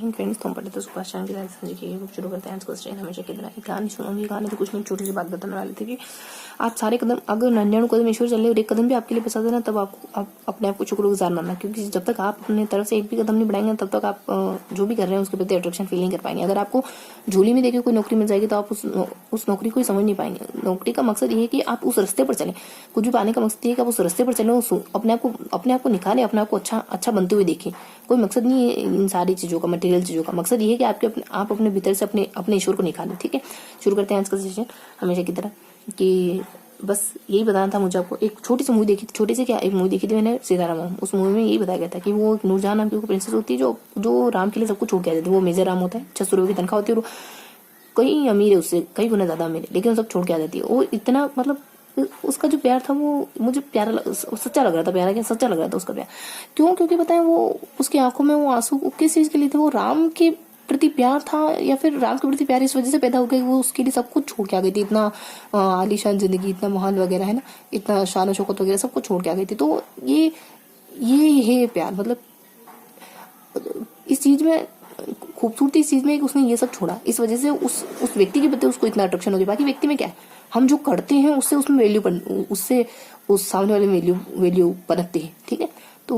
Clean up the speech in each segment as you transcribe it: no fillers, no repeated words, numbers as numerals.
Morning friends, तुम पढ़े तो सुभाष चंद्र की राजस्थान की बुक शुरू करते हैं आज का स्ट्रेन हमेशा की तरह। एक कहानी सुनूंगी। कहानी तो कुछ नहीं, छोटी सी बात बताने वाली थी कि आप सारे कदम, अगर 99 कदम ईश्वर चल रहे और एक कदम भी आपके लिए पसंद है ना, तब आप अपने आप को शुक्रगुजार मानना, क्योंकि जब तक आप अपनी तरफ से एक भी कदम नहीं बढ़ाएंगे तब तक आप जो भी कर रहे हैं उसके प्रति अट्रैक्शन फील नहीं कर पाएंगे। अगर आपको झोली में देके कोई नौकरी मिल जाएगी तो आप उस नौकरी को ही समझ नहीं पाएंगे। नौकरी का मकसद ये है कि आप उस रास्ते पर चलें, कुछ भी पाने का मकसद ये है कि आप उस रास्ते पर चलें, अपने आप को निखारें, अपने आप को अच्छा बनते हुए देखें। कोई मकसद नहीं है इन सारी चीजों का, मटेरियल चीजों का। मकसद ये है कि आप अपने भीतर से अपने ईश्वर को निकालें। ठीक है, शुरू करते हैं आज का सेशन हमेशा की तरह। कि बस यही बताना था मुझे आपको। एक छोटी सी मूवी देखी थी, छोटी सी क्या, एक मूवी देखी थी मैंने, सीताराम। उस मूवी में यही बताया गया था कि वो नूरजहां नाम की प्रिंसेस होती है जो राम के लिए सब कुछ छोड़ के आ जाती है। वो मेजर राम होता है, 600 रुपए की तनख्वाह होती है, और कई अमीर है, उससे कई गुना ज्यादा अमीर है, लेकिन वो सब छोड़ के आ जाती है। वो इतना मतलब उसका जो प्यार था वो मुझे सच्चा लग रहा था। प्यारा क्या, सच्चा लग रहा था उसका प्यार। क्यों? क्योंकि बताएं, वो उसकी आंखों में वो आंसू किस चीज के लिए थे? वो राम के प्रति प्यार था, या फिर राम के प्रति प्यार इस वजह से पैदा हो गया कि वो उसके लिए सब कुछ छोड़ के आ गई थी। इतना आलीशान जिंदगी, इतना महान वगैरह है ना, इतना शान शौकत वगैरह सब कुछ छोड़ के आ गई थी। तो ये है प्यार। मतलब इस चीज में खूबसूरती, इस चीज में उसने ये सब छोड़ा, इस वजह से उस व्यक्ति के प्रति उसको इतना अट्रैक्शन हो गया। बाकी व्यक्ति में क्या है, हम जो करते हैं उससे उसमें उससे उस सामने वाले वैल्यू पनपती है। ठीक है, तो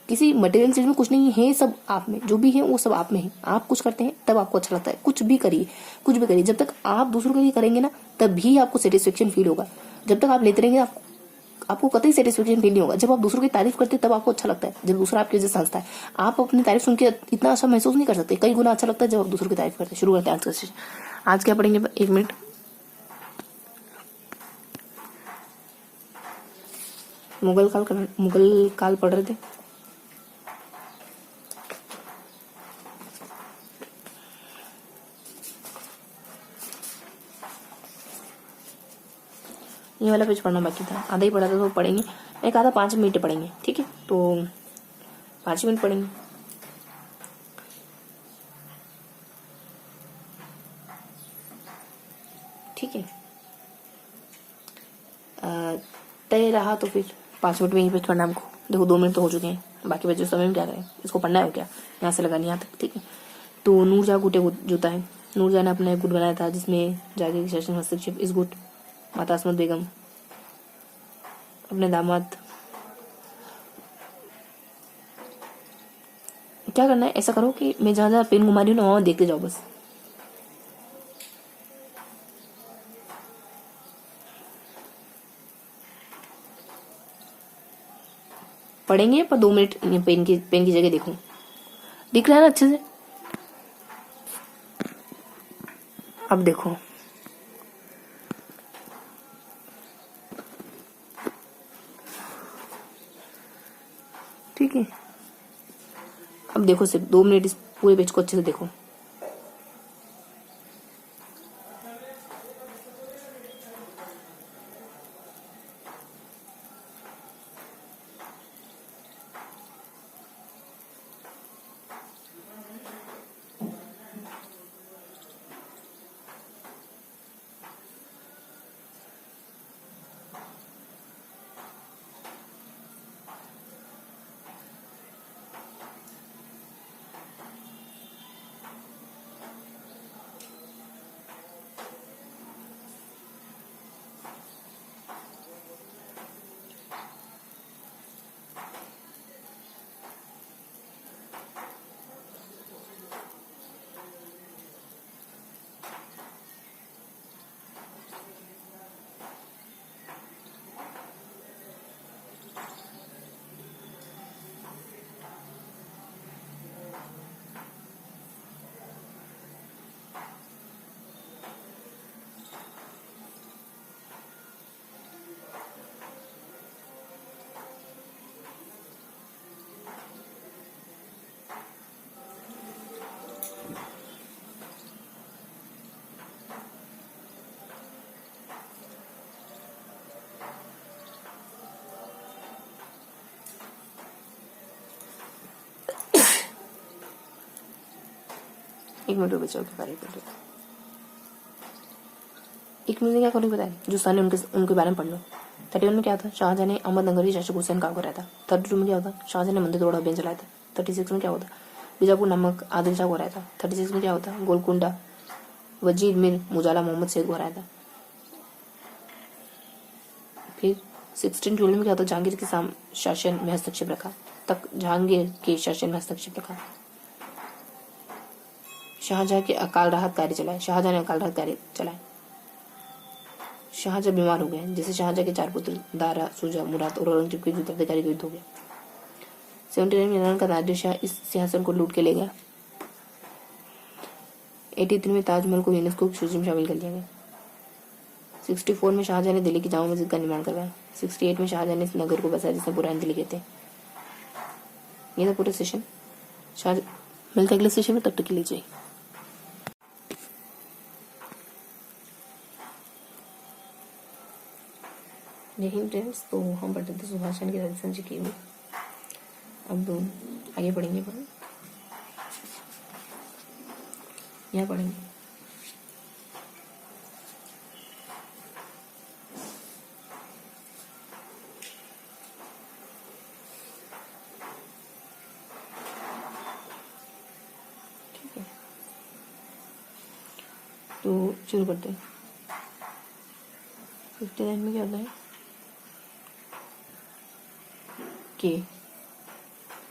किसी मटेरियल चीज में कुछ नहीं है, सब आप में जो भी है वो सब आप में है। आप कुछ करते हैं तब आपको अच्छा लगता है। कुछ भी करिए, जब तक आप दूसरों के लिए करेंगे ना, तभी आपको सेटिस्फेक्शन फील होगा। जब तक आप लेते रहेंगे आपको कतई सेटिस्फेक्शन फील नहीं होगा। जब आप दूसरों की तारीफ करते हैं तब आपको अच्छा लगता है, जब दूसरा आपकी वजह से हंसता है। आप अपनी तारीफ सुन के इतना अच्छा महसूस नहीं कर सकते, कई गुना अच्छा लगता है जब आप दूसरों की तारीफ करते हैं। शुरू करते हैं आज का सेशन। आज क्या पढ़ेंगे? 1 मिनट। मुगल काल पढ़ रहे थे। ये वाला पेज पढ़ना बाकी था, आधा ही पढ़ा था, तो पढ़ेंगे। एक आधा 5 मिनट पढ़ेंगे। ठीक है, तो 5 मिनट पढ़ेंगे। ठीक है, तय रहा तो फिर 5 मिनट में ही पेज पढ़ना हमको। देखो 2 मिनट तो हो चुके हैं, बाकी बचे समय में क्या करें? इसको पढ़ना है क्या? यहाँ से लगानी यहाँ तक। ठीक है, तो नूरजहां गुटे जोता है। नूरजहां ने अपना एक गुट बनाया था जिसमें जाके शासन हस्तक्षेप। इस गुट माता असमत बेगम अपने दामाद, क्या करना है, ऐसा करो कि मैं जहां जहां पेन घुमा रही हूँ ना वहां देखते जाओ बस। पढ़ेंगे पर 2 मिनट पेन की जगह देखो। दिख रहा है ना अच्छे से? अब देखो, ठीक है, अब देखो सिर्फ 2 मिनट इस पूरे पेज को अच्छे से देखो। एक मिनट बचाओ के बारे में। एक मिनट में क्या करोगे बताए? जो सन है उनके बारे में पढ़ लो। 31 में क्या था? शाहजहां ने अहमदनगर शासक हुसैन का कराया था। 32 में क्या होता? शाहजहां ने मंदिर तोड़ा अभियान चलाया था। 36 में क्या होता? बीजापुर नामक आदिल शाह को हराया था। 36 में क्या होता है, गोलकुंडा वजीर मीर मुजाला मोहम्मद सैद को हराया था। फिर 1612 में क्या होता है, जहांगीर के शासन में हस्तक्षेप रखा, तक जहांगीर के शासन में हस्तक्षेप रखा। शाहजहां के अकाल राहत कार्य चलाए, शाहजहां ने अकाल राहत कार्य चलाए। शाहजहां बीमार हो गए, जैसे शाहजहां के 4 पुत्र दारा, शुजा, मुराद और औरंगजेब के उत्तराधिकारी का युद्ध हो गया। 79 में ईरान का नादिर शाह इस सिंहासन को लूट के ले गया। 83 में ताजमहल को यूनेस्को की सूची में शामिल कर लिया गया। 64 में शाहजहां ने दिल्ली की जामा मस्जिद का निर्माण करवाया। 68 में शाहजहां ने इस नगर को बसाया जिसमें पुरानी दिल्ली कहते हैं। ये था पूरा सेशन। मिलते अगले सेशन में, तब तक के लिए जय। हिंद फ्रेंड्स, तो हम पढ़ते थे सुभाष चंद्र की राजस्थान जी की। अब आगे पढ़ेंगे अपन, यहाँ पढ़ेंगे ठीक है। तो शुरू करते हैं। 59 में क्या होता है, के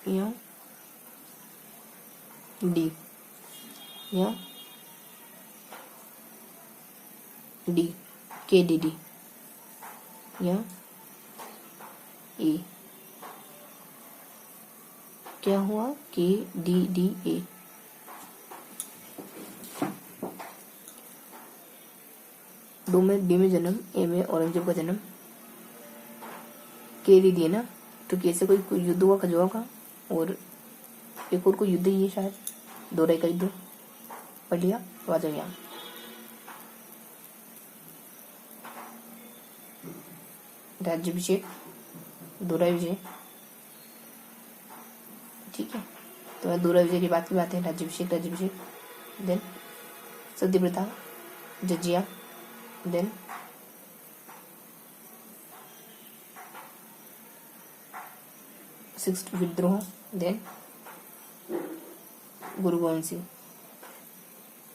या डी या डी, के डी डी या ए। क्या हुआ, के डी डी ए। डी में जन्म, ए में औरंगजेब का जन्म। के डी डी ना, तो कैसे कोई युद्ध हुआ खजुआ का, और एक और कोई युद्ध ही है शायद, दोराई का युद्ध पढ़ लिया। तो आ जाओ यहाँ, राज्याभिषेक, दोराई विजय, ठीक है। तो दोराई विजय की बात है, राज्याभिषेक, देन सती प्रथा, जजिया, देन सिक्स्थ विद्रोह, देन गुरु गोविंद सिंह।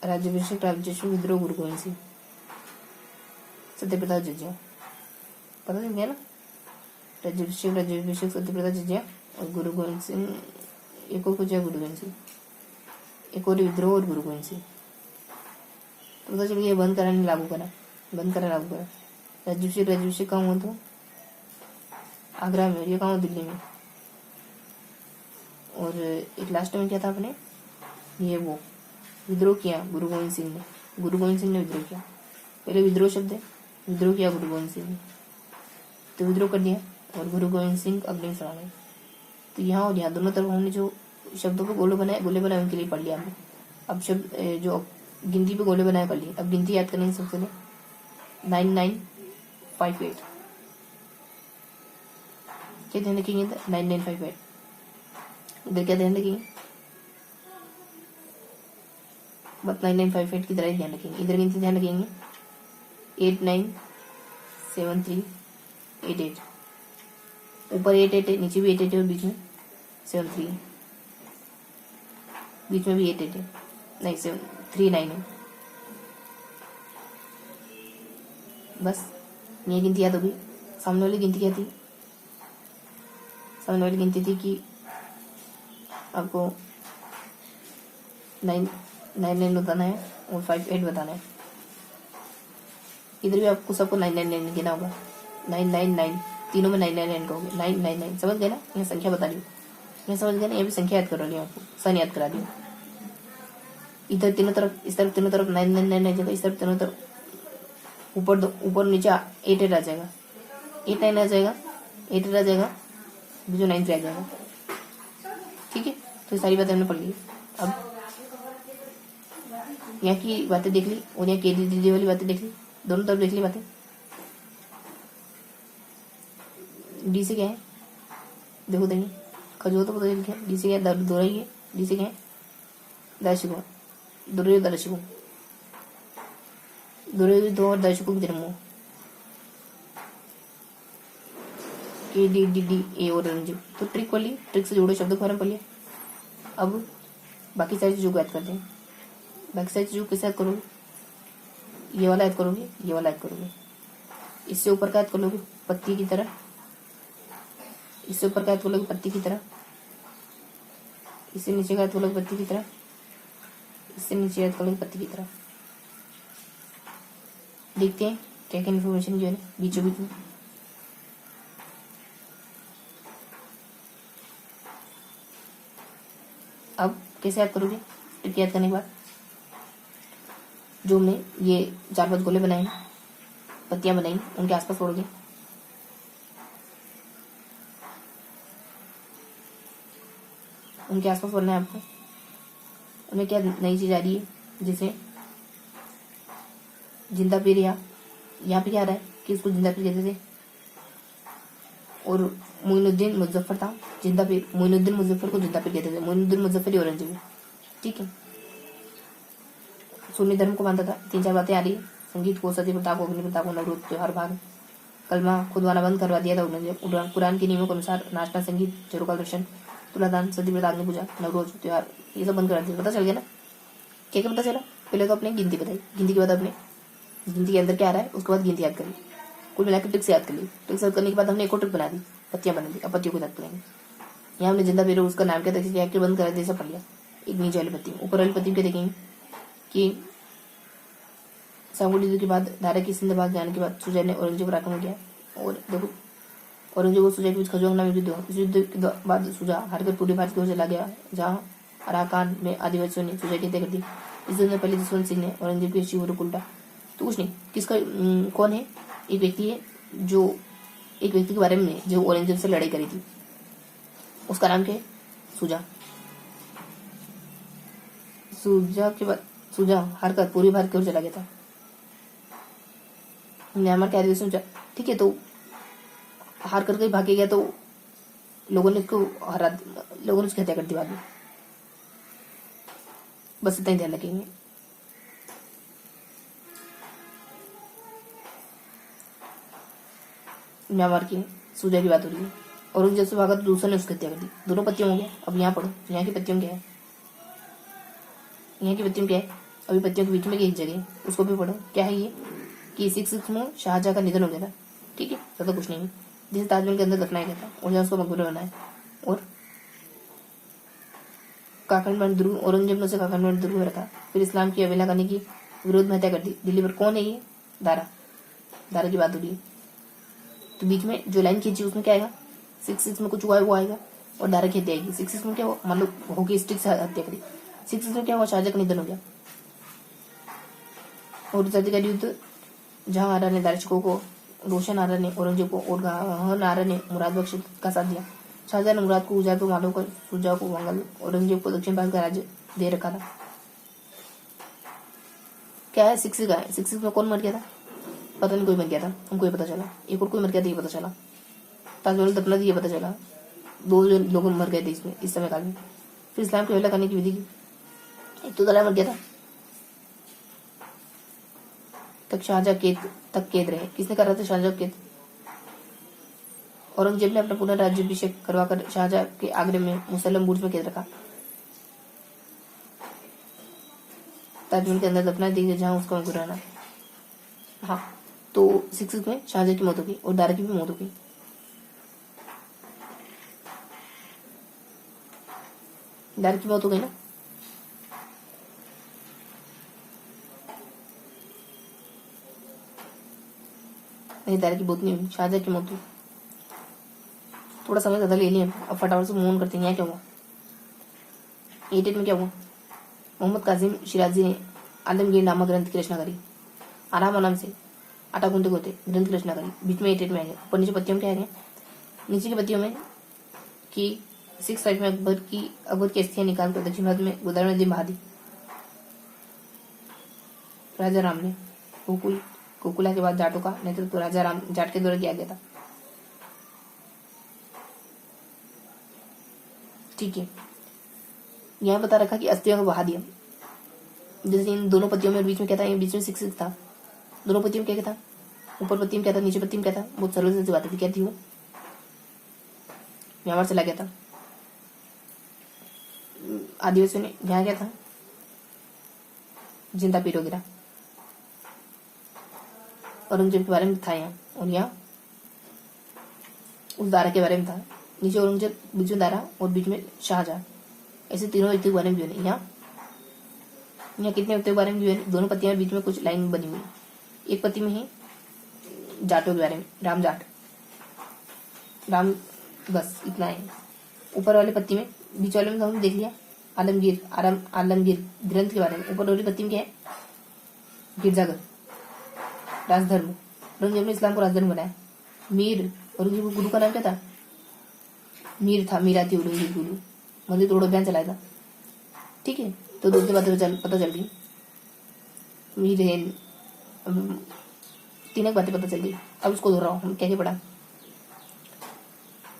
राज्याभिषेक विद्रोह, गुरु गोविंद सिंह, सत्यप्रथा, जजिया, पता चल गया ना। राज्याभिषेक, सत्यप्रथा, जजिया और गुरु गोविंद सिंह। एक और कुछ है, गुरु गोविंद सिंह, एक और विद्रोह और गुरु गोविंद सिंह। तो पता चल गया, बंद करा नहीं लागू करा, बंद करा लागू करा। राज्याभिषेक कहाँ हुआ, तो आगरा में, ये कहाँ हुआ, दिल्ली में। और एक लास्ट में क्या था अपने, ये वो विद्रोह किया गुरु गोविंद सिंह ने, विद्रोह किया। पहले विद्रोह शब्द है, विद्रोह किया गुरु गोविंद सिंह ने, तो विद्रोह कर दिया और गुरु गोविंद सिंह अग्नि शरण गए। तो यहाँ और यहाँ दोनों तरफ हमने जो शब्दों पे गोले बनाए उनके लिए पढ़ लिया हमने। अब शब्द जो गिनती पे गोले बनाए कर लिए। अब गिनती याद करेंगे सबसे पहले, 9958। क्या ध्यान रखेंगे, 9958। इधर क्या ध्यान रखेंगे, बस 9958 की तरह ही ध्यान रखेंगे। इधर गिनती ध्यान रखेंगे, 897388। ऊपर 88 है, नीचे भी 88 है और बीच में 73 है। बीच में भी 88 है, नहीं 739 है। बस ये गिनती याद होगी। सामने वाली गिनती क्या थी, सामने वाली गिनती थी कि आपको 999 बताना है और 58 बताना है। इधर भी आपको सबको 999 गिना होगा, 999, तीनों में 999 कहोगे, 999। समझ गए ना, यहाँ संख्या बता रही हूँ, यहाँ समझ गए ना, ये भी संख्या याद करा रही हूँ आपको, सन याद करा रही हूँ। इधर तीनों तरफ, इस तरफ तीनों तरफ 999 आ जाएगा, इस तरफ तीनों तरफ ऊपर नीचे 88 आ जाएगा, 89 आ जाएगा, 88 आ जाएगा, जो 93 आ जाएगा। ठीक है, तो सारी बातें हमने पढ़ ली। अब यहाँ की बातें देख ली और यहाँ के डी वाली बातें देख ली, दोनों तरफ देख ली बातें। डी से क्या है, देखो देखिए, खजूर तो पता चल गया। डी से क्या है, दोराई है। डी से क्या है, दार्शिकों, दोराई दार्शिकों, दोराई दो और दार्शिकों की जन्म हो। के डी डी डी ए और रंजू, तो ट्रिक पढ़ ली, ट्रिक से जोड़ो शब्द को पढ़ लिया। अब बाकी सारी चीज़ों को ऐड करते हैं। बाकी सारी चीज़ों को कैसे ऐड करोगे, ये वाला ऐड करोगे, ये वाला ऐड करोगे। इससे ऊपर का ऐड कर लोगे पत्ती की तरह, इससे ऊपर का ऐड कर लोगे पत्ती की तरह, इससे नीचे का ऐड कर लोगे पत्ती की तरह, इससे नीचे ऐड कर लोगे पत्ती की तरह। देखते हैं क्या क्या इन्फॉर्मेशन जो है बीचों बीच में। अब कैसे ऐड करोगे, ट्रिक याद करने के बाद जो हमने ये 4-5 गोले बनाए, पत्तियां बनाई, उनके आसपास छोड़ोगे। उनके आसपास पढ़ना है आपको। उन्हें क्या नई चीज आ रही है, जैसे जिंदा पीर, यहाँ पे क्या आ रहा है कि इसको जिंदा पीर कहते थे, और मोइनुद्दीन मुजफ्फर था जिंदा पीर। मोइनुद्दीन मुजफ्फर को जिंदा पीर कहते थे। मोइनुद्दीन मुजफ्फर ही औरंगजेब, ठीक है। सुन्नी धर्म को मानता था। 3-4 बातें आ रही है। संगीत को, सती प्रथा को, अग्नि प्रथा को, नवरोज त्योहार भाग, कलमा खुदवाना बंद करवा दिया था औरंगजेब। कुरान के नियमों के अनुसार नाचना, संगीत, चोरों का दर्शन, तुलादान, सती प्रथा, अग्नि पूजा, नवरोज त्योहार, ये सब बंद करा दिया। पता चल गया ना क्या क्या पता चला। पहले तो अपने गिनती बताई, गिनती के बाद अपने गिनती के अंदर क्या आ रहा है उसके बाद गिनती याद करी। कुल मिलाकर ट्रिक्स याद कर ली। ट्रिक्स याद करने के बाद हमने एक और ट्रिक बना दी, पत्तियां बना दी। अब पत्तियों को याद करेंगे। यहाँ हमने जिंदा पीर, उसका नाम क्या था, किसी एक्टर बंद करा दिया, ऐसा पढ़ लिया। एक नीचे वाली पत्ती, ऊपर वाली पत्ती क्या देखेंगे कि सांगोली युद्ध के बाद दारा की सिंधबाद जाने के बाद सुजय ने औरंगजेब पर आक्रमण किया। और देखो औरंगजेब और सुजय के बीच खजुआंग नाम युद्ध हुआ। इस युद्ध के बाद सुजा हारकर पूरे भारत की ओर चला गया, जहाँ अराकान में आदिवासियों ने सुजय की हत्या कर दी। इस युद्ध में पहले जसवंत सिंह ने औरंगजेब के शिविर को उल्टा। तो कुछ नहीं, किसका कौन है, एक व्यक्ति है जो, एक व्यक्ति के बारे में जो औरंगजेब से लड़ाई करी थी, उसका नाम क्या है, सुजा। सुजा के बाद सुजा हारकर पूरे भारत की ओर चला गया था, म्यांमार के आदिवासियों से, ठीक है। तो हार करके भागे गया, तो लोगों ने उसको हरा, लोगों ने उसकी हत्या कर दी बाद में। बस इतना ही ध्यान रखेंगे। म्यांमार की सुजा की बात हो रही है। औरंगजेब से भागा तो दूसरों ने उसकी हत्या कर दी। दोनों पत्तियों हो गया। अब यहाँ पढ़ो, यहाँ की पत्तियों क्या है, यहाँ की पत्तियों क्या है। अभी पत्तियों के बीच में एक जगह है, उसको भी पढ़ो। क्या है ये कि 6 में शाहजहां का निधन हो गया था, ठीक है। ज्यादा कुछ नहीं है। जिसे ताजमहल के अंदर दफनाया गया था और जहाँ उसको मकबरा बनाया। और काकड़मंड दुर्ग, औरंगजेब ने उसे काकड़मंड दुर्ग में रखा। फिर इस्लाम की अवहेलना करने की विरोध में हत्या कर दी। दिल्ली पर कौन है ये, दारा, दारा की बात हो रही है। तो बीच में जो लाइन खींची उसमें क्या आएगा, 6 में कुछ हुआ है वो आएगा, और दारा की हत्या आएगी। 6 में क्या हुआ, मान लो होगी स्टिक से हत्या करी। 6 में क्या हुआ, शाहजहां का निधन हो गया। और अधिकारी युद्ध, जहां आरा ने दार्शनिकों को, रोशन आरा ने औरंगजेब को, और गहन आरा ने मुराद बख्श का साथ दिया। शाहजहां ने मुराद को उजापुर, मालव को सुजा को मंगल, औरंगजेब को दक्षिण भारत का राज्य दे रखा था। क्या है, 6 का है। 6 में कौन मर गया था, पता नहीं, कोई मर गया था, हमको ये पता चला। एक और कोई मर गया था, ये पता चला। ताजमहल दफना थी, ये पता चला। 2 लोग मर गए थे इसमें, इस समय काल में। फिर इस्लाम की अवहेलना करने की विधि की, एक तो दला मर गया था। तक शाहजहां तक कैद रहे। किसने करा था शाहजहां कैद, औरंगजेब ने अपना पूरा राज्याभिषेक करवाकर शाहजहां के आगरे में मुसल्लम बुर्ज में कैद रखा। ताजमहल के अंदर दफना दी जहां उसका मुकर्रर। हाँ, तो 6 में शाहजहां की मौत हो गई और दारा की भी मौत हो गई। दारा की मौत हो गई ना। नहीं, दारा की मौत नहीं हुई, शाहजहां की मौत हुई। थोड़ा समय ज्यादा ले लिया, अब फटाफट से मूव करते हैं। यहाँ क्या हुआ, 88 में क्या हुआ, मोहम्मद कासिम शिराजी ने आलमगीर नामक ग्रंथ की रचना करी। आराम आराम से आटा गूंदते गूंदते ग्रंथ की रचना करी। बीच में 88 में आ गया। ऊपर नीचे पत्तियों में क्या आ गया, नीचे की पत्तियों में कि 6 में अकबर की अस्थियां निकाल कर दक्षिण भारत में गोदावरी नदी बहा दी। राजा राम ने गोकुला के बाद जाटों का नेतृत्व राजा राम जाट के द्वारा किया गया था, ठीक है। यहाँ बता रखा कि अस्थियों को बहा दिया। जैसे इन दोनों पत्तियों में बीच में क्या था, बीच में 6 था। दोनों पत्तियों में क्या था, ऊपर पत्ती में क्या था, नीचे पत्ती में क्या था, बहुत सरल सी बात थी। क्या थी वो, म्यांमार चला गया था। आदिवासियों ने यहाँ क्या था, जिंदा पीर वगैरह औरंगजेब के बारे में था यहाँ, और यहाँ उस दारा के बारे में था। नीचे औरंगजेब, बीच में दारा और बीच में शाहजहां, ऐसे तीनों व्यक्ति के बारे में भी है। यहाँ कितने व्यक्तियों के बारे में भी है, दोनों पत्तियां बीच में कुछ लाइन बनी हुई। एक पत्ती में है जाटों के बारे में, राम जाट, राम, बस इतना है। ऊपर वाले पत्ती में, बीच वाले में हमने देख लिया आलमगीर ग्रंथ के बारे में। ऊपर वाली पत्ती में क्या है, गिरजाघर, राजधर्म। औरंगजेब ने इस्लाम को राजधर्म बनाया। मीर, औरंगजेब के गुरु का नाम क्या था, मीर था, मीराती औरंगजेब गुरु, मंदिर तोड़ो अभियान चलाया था। ठीक है, तो दूसरी बातें पता चल गई, मीर है, तीन एक बातें पता चल गई। अब उसको दोहराओ, हम क्या क्या पढ़ा,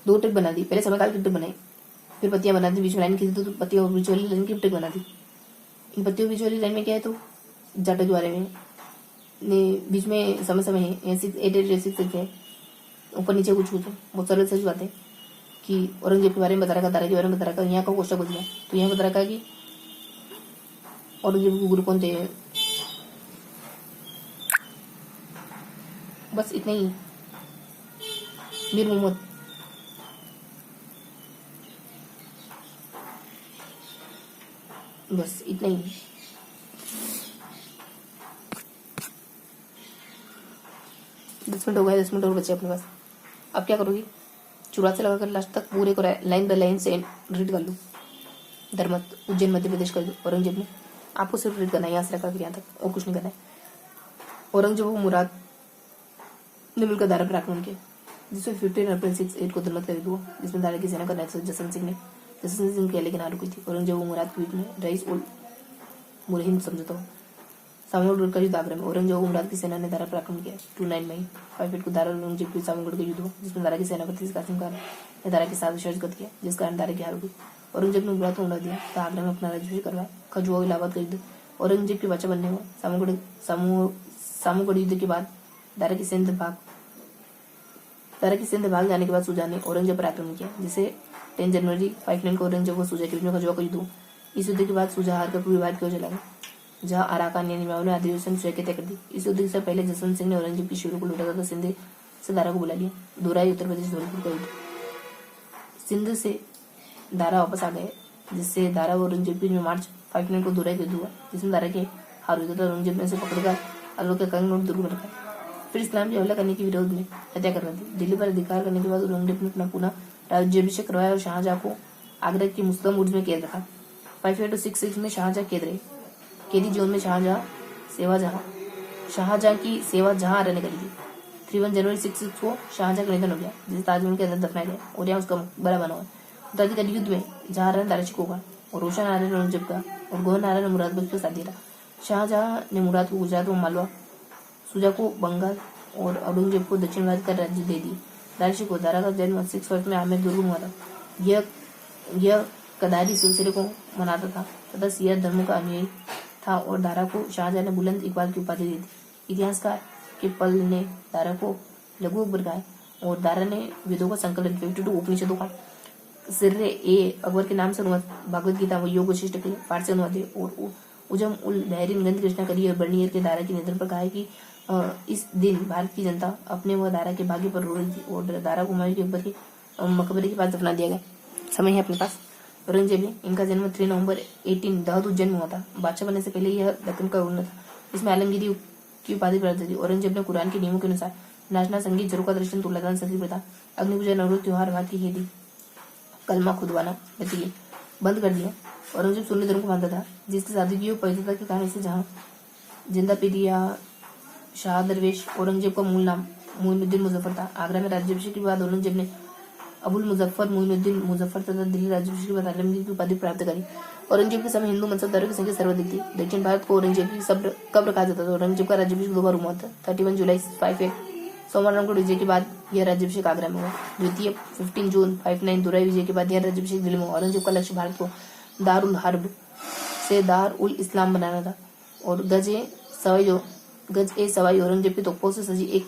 2 ट्रिक बना दी। पहले समयकाल की ट्रिक बनाई, फिर पत्तियां बना दी, बीच में लाइन खींची तो पत्तियों बीच वाली लाइन की ट्रिक बना दी। इन पत्तियों बीच वाली लाइन में क्या है, तो जाटों के बारे में, बीच में समय समय है 6 है, ऊपर नीचे कुछ बहुत सरल सच बात है कि औरंगजेब के बारे में बता रखा, दारा के बारे में बता रखा। यहाँ का क्वेश्चन बच गया, तो यहाँ बता रखा कि औरंगजेब के गुरु कौन थे, बस इतना ही। मीर मोहम्मद, बस इतना ही। 10 मिनट हो गए, 10 मिनट और बचे अपने पास। अब क्या करोगी, शुरुआत से लगाकर लास्ट तक पूरे को लाइन बाय लाइन से रीड कर लो। धर्मत, उज्जैन मध्य प्रदेश कर दो औरंगजेब ने, आपको सिर्फ रीड करना है यहाँ से लेकर यहाँ तक, और कुछ नहीं करना है। औरंगजेब और मुराद ने मिलकर दारा पर आक्रमण किया, जिसमें 15 अप्रैल 6 को धर्मत का युद्ध हुआ, जिसमें दारा की सेना का नेतृत्व जसवंत सिंह की लेकिन रुकी थी। औरंगजेब और मुराद के बीच में रईस उल मुरहिन समझौता हुआ। सामगढ़ का युद्ध आगरा में, औरंगजेब और मुराद की सेना ने दारा पर आक्रमण किया। 29 मई 58 को दारा और औरंगजेब के सामगढ़ का युद्ध हुआ, जिसमें दारा की सेनापति कासिम खान ने दारा के साथ विश्वासघात किया, जिस कारण दारा की हार हुई। औरंगजेब ने मुराद को उड़ा दिया तो आगरा में अपना राज्य करवाया। खजुआ इलाहाबाद का युद्ध, औरंगजेब के बच्चा बनने हुआ। सामूगढ़ युद्ध के बाद दारा की सिंध भाग जाने के बाद सुजा ने औरंगजेब पर आक्रमण किया, जिसे 10 जनवरी 59 को औरंगजेब और सुजा के बीच में खजुआ का युद्ध हुआ। इस युद्ध के बाद सुजा हार कर पूर्वी भारत की ओर चला गया, जहां अराकान यानी ने आदिवासियों से तय कर दी। इस युद्ध से पहले जसवंत सिंह ने औरंगजेब की शिविरों को लूटा था, सिंध से दारा को बुला लिया। दोराई उत्तर प्रदेश धौलपुर का युद्ध, सिंध से दारा वापस आ गए, जिससे दारा और औरंगजेब के बीच में मार्च 59 को दोराई का युद्ध हुआ, जिसमें दारा के हार हुई तथा औरंगजेब ने उसे पकड़कर अलवर के कंगन दुर्ग में रखा। फिर इस्लाम की हमला करने के विरोध में हत्या करवा दी। दिल्ली पर अधिकार करने के बाद औरंगजेब ने अपना पुनः राज्याभिषेक करवाया और शाहजहां को आगरा के मुस्लिम उर्ज में कैद रखा। 58 to 66 में शाहजहां कैद रहे। कैदी जोन में शाहजहां की सेवा जहां रहने करी थी। 31 जनवरी 66 को शाहजहां का निधन हो गया, जिसे ताजमहल के अंदर दफनाया गया और यहाँ उसका मकबरा बना हुआ। उत्तराधिकारी युद्ध में जहां दारा शिकोह का और रोशन नारायण औरंगजेब का और गौहर नारायण मुराद बख्श का साथ दिया। शाहजहां ने मुराद को गुजरात और मालवा, सुजा को बंगाल और औरंगजेब को दक्षिण भारत का राज्य दे दिए। दारा शिकोह, दारा का जन्म 6 वर्ष में आमेर दुर्ग में हुआ था। यह कदारी सिलसिले को मनाता था तथा सिया धर्म का अनुयायी था और दारा को शाहजहां ने बुलंद इकबाल की उपाधि दी थी। इतिहासकार के पल ने दारा को लघु अकबर कहा और दारा ने वेदों का संकलन 52 उपनिषदों का सिर्रे अकबर के नाम से अनुवाद, भागवत गीता व योग वशिष्ठ के फारसी अनुवाद है। और उजम उल बहरीन ग्रंथ कृष्णा करी और बर्नियर के दारा के निधन पर कहा है कि इस दिन भारत की जनता अपने व दारा के भाग्य पर रो रही थी और दारा को हुमायूं के अकबर के मकबरे के पास दफना दिया गया। समय है अपने पास। औरंगजेब है, इनका जन्म 3 नवंबर 18 दहद उज्जैन में हुआ था। बादशाह बनने से पहले यह दक्कन का गवर्नर था। इसमें आलमगीरी की उपाधि प्राप्त थी। औरंगजेब ने कुरान के नियमों के अनुसार नाचना, संगीत, झरोका दर्शन, तुलादान, सती प्रथा, अग्नि पूजा, नवरोज त्योहार, भात की खेती, कलमा खुदवाना बंद कर दिया। औरंगजेब सुन्नी धर्म को मानता था, जिसकी सादगी और पवित्रता के कारण से जहाँ जिंदा पीर या शाह दरवेश, औरंगजेब का मूल नाम मोइनुद्दीन मुजफ्फर था। आगरा में राज्याभिषेक के बाद औरंगजेब ने अबुल मुजफ्फर मोइनुद्दीन मुजफ्फर तथा दिल्ली राज्याभिषेक के बाद आलमगीर की उपाधि प्राप्त करी। औरंगजेब के समय हिंदू मनसबदारों की संख्या सर्वाधिक थी। दक्षिण भारत को औरंगजेब की कब्र कहा जाता था। औरंगजेब का राज्याभिषेक 2 बार हुआ था। 31 जुलाई 58 सोमवार को विजय के बाद यह राज्याभिषेक आगरा में हुआ। द्वितीय 15 जून 59 दुराई विजय के बाद यह राज्याभिषेक दिल्ली में हुआ। औरंगजेब का लक्ष्य भारत को दार उल हर्ब से दार उल इस्लाम बनाना था और गज ए सवाई औरंगजेब की तोपों से सजी एक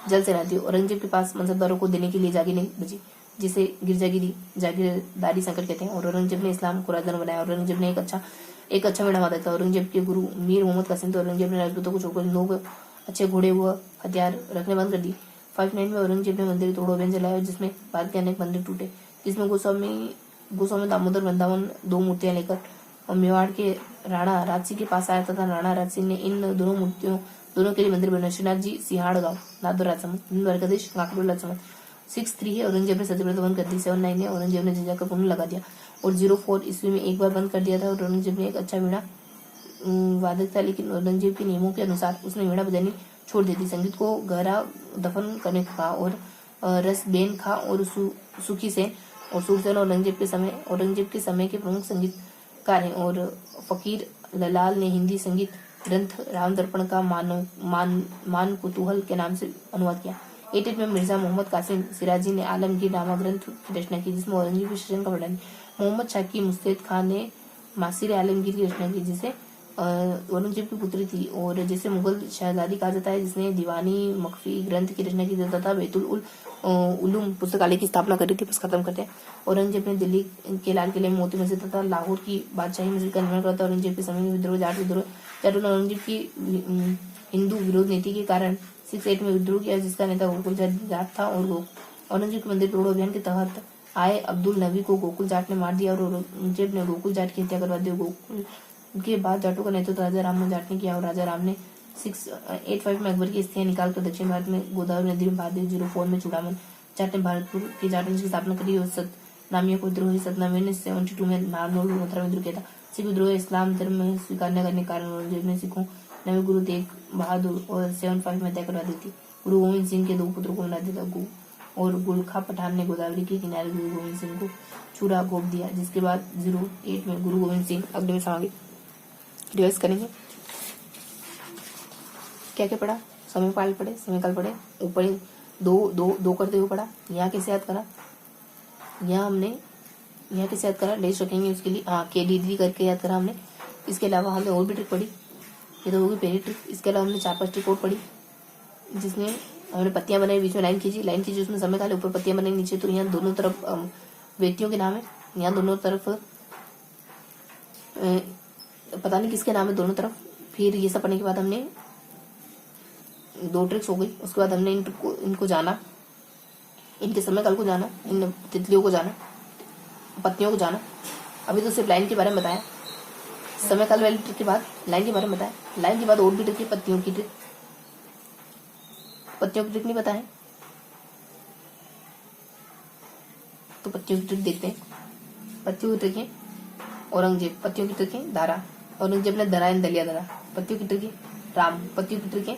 जल सेना थी। औरंगजेब के पास मनसबदारों को देने के लिए जगह नहीं बची। जिसे गिरजागिरी जागीरदारी संकट कहते हैं। और औरंगजेब ने इस्लाम को राजधर्म बनाया। औरंगजेब ने एक अच्छा बेड़ा माता था। औरंगजेब के गुरु मीर मोहम्मद कासिम थे। औरंगजेब ने राजपूतों को छोड़कर हिंदुओं को अच्छे घोड़े व हथियार रखने बंद कर दी। 59 में औरंगजेब ने मंदिर तोड़ो, अभियान चलाया जिसमें भारत के अनेक मंदिर टूटे, जिसमें गोस्वामी दामोदर वृंदावन 2 मूर्तियां लेकर और मेवाड़ के राणा राजसिंह के पास आया तथा राणा राजसिंह ने इन दोनों के लिए मंदिर बनाया। श्रीनाथ जी सिंहाड़गांव, नाथद्वार राजसमंद, द्वारकाधीश, काकड़ोल राजसमंद। 6-3 है औरंगजेब ने सत्यव्रत बंद कर दी। 7-9 है औरंगजेब ने जिज्ञा का पुनः लगा दिया और 0-4 ईस्वी में एक बार बंद कर दिया था। और औरंगजेब ने एक अच्छा वीणा वादक था, लेकिन औरंगजेब के नियमों के अनुसार उसने वीणा बजानी छोड़ दी थी। संगीत को गहरा दफन करने को कहा और रसबेन खां और सुखी सेन और सूरसेन औरंगजेब के समय के प्रमुख संगीतकार हैं। और फकीर ललाल ने हिंदी संगीत ग्रंथ राम दर्पण का मान कुतूहल के नाम से अनुवाद किया। 88 में मिर्जा मोहम्मद कासिम सिराजी ने आलमगीर नामा ग्रंथ की रचना की, जिसमें औरंगजेब के शासन का वर्णन। मोहम्मद शाकी मुस्तैद खान ने मासिर आलमगीर की रचना की, जिसे औरंगजेब की पुत्री थी और जिसे मुगल शहजादी कहा जाता है, जिसने दीवानी मखफी ग्रंथ की रचना की तथा बैतुल उलूम पुस्तकालय की स्थापना करी थी। बस खत्म करते हैं। औरंगजेब ने दिल्ली के लाल किले में मोती मस्जिद तथा लाहौर की बादशाही मस्जिद का निर्माण करा था। औरंगजेब के समय में विद्रोह जाटों ने औरंगजेब की हिंदू विरोध नीति के कारण 68 में विद्रोह किया, जिसका नेता गोकुल जाट था। और औरंगजेब के मंदिर तोड़ो अभियान के तहत आए अब्दुल नबी को गोकुल जाट ने मार दिया और औरंगजेब ने गोकुल जाट की हत्या करवा दी। गोकुल के बाद जाटों का नेतृत्व राजा राम ने जाट ने किया और राजा राम ने 685 में अकबर की अस्थियां निकालकर दक्षिण भारत में गोदावरी नदी में बहा दी। 04 में चूड़ामन जाट ने भारतपुर की जाटवंश की स्थापना करी और सतनामियों को विद्रोह 97 ने 72 में नारनौल और मथुरा में विद्रोह किया था। सिख विद्रोह इस्लाम धर्म में स्वीकार न करने के कारण औरंगजेब ने सिखों नवे गुरु तेग बहादुर और 75 में हत्या करवा दी थी। गुरु गोविंद सिंह के 2 पुत्रों को मरा दिया था। और गुलखा पठान ने गोदावरी के किनारे गुरु गोविंद सिंह को चूरा गोप दिया, जिसके बाद 08 में गुरु गोविंद सिंह अगले में समागे रिवाइज करेंगे। क्या क्या पढ़ा? समयकाल पढ़े, ऊपर दो करते हुए पढ़ा। यहाँ कैसे याद करा? यहाँ कैसे याद करा? डेश रखेंगे उसके लिए। हाँ, KDD करके याद करा हमने। इसके अलावा हमने और भी ट्रिक पढ़ी, ये तो होगी पहली ट्रिक। इसके अलावा हमने 4-5 ट्रिक और पढ़ी, जिसमें हमने पत्तियां बनाई, बीच में लाइन खींची उसमें समय काले, ऊपर पत्तियां बनाई नीचे। तो यहाँ दोनों तरफ व्यक्तियों के नाम है, यहाँ दोनों तरफ पता नहीं किसके नाम है दोनों तरफ। फिर ये सब पढ़ने के बाद हमने 2 ट्रिक्स हो गई। उसके बाद हमने इनको जाना, इनके समय काल को जाना, इन तितलियों को जाना, पत्तियों को जाना। अभी तो सिर्फ लाइन के बारे में बताया, समय काल वाली ट्रिक के बाद लाइन के बारे में बताया। लाइन के बाद और भी ट्रिक है, पत्तियों की ट्रिक नहीं पता है तो पत्तियों की ट्रिक देखते हैं। पत्तियों की ट्रिक है औरंगजेब, पत्तियों की ट्रिक है दारा, औरंगजेब ने दरा दलिया दरा। पत्तियों की ट्रिक है राम, पत्तियों की ट्रिक है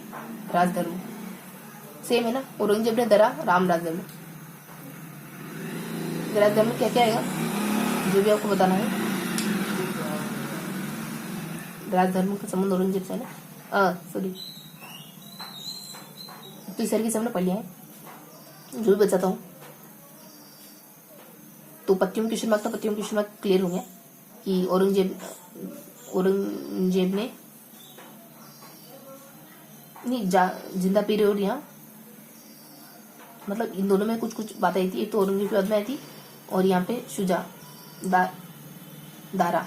राजधर्म। सेम है ना, औरंगजेब ने दरा, राम राजधर्म। राजधर्म में क्या क्या आएगा जो भी आपको बताना है। राजधर्म का संबंध औरंगजेब से है ना, सॉरी, तो इस तरीके से हमने पढ़ लिया है। जो भी बताता हूँ तो पत्तियों की शुरुआत क्लियर हो गया कि औरंगजेब ने नहीं जिंदा पीरियड यहाँ मतलब इन दोनों में कुछ बात आई थी। एक तो औरंगजेब के बाद में आई थी और यहाँ पे शुजा दारा।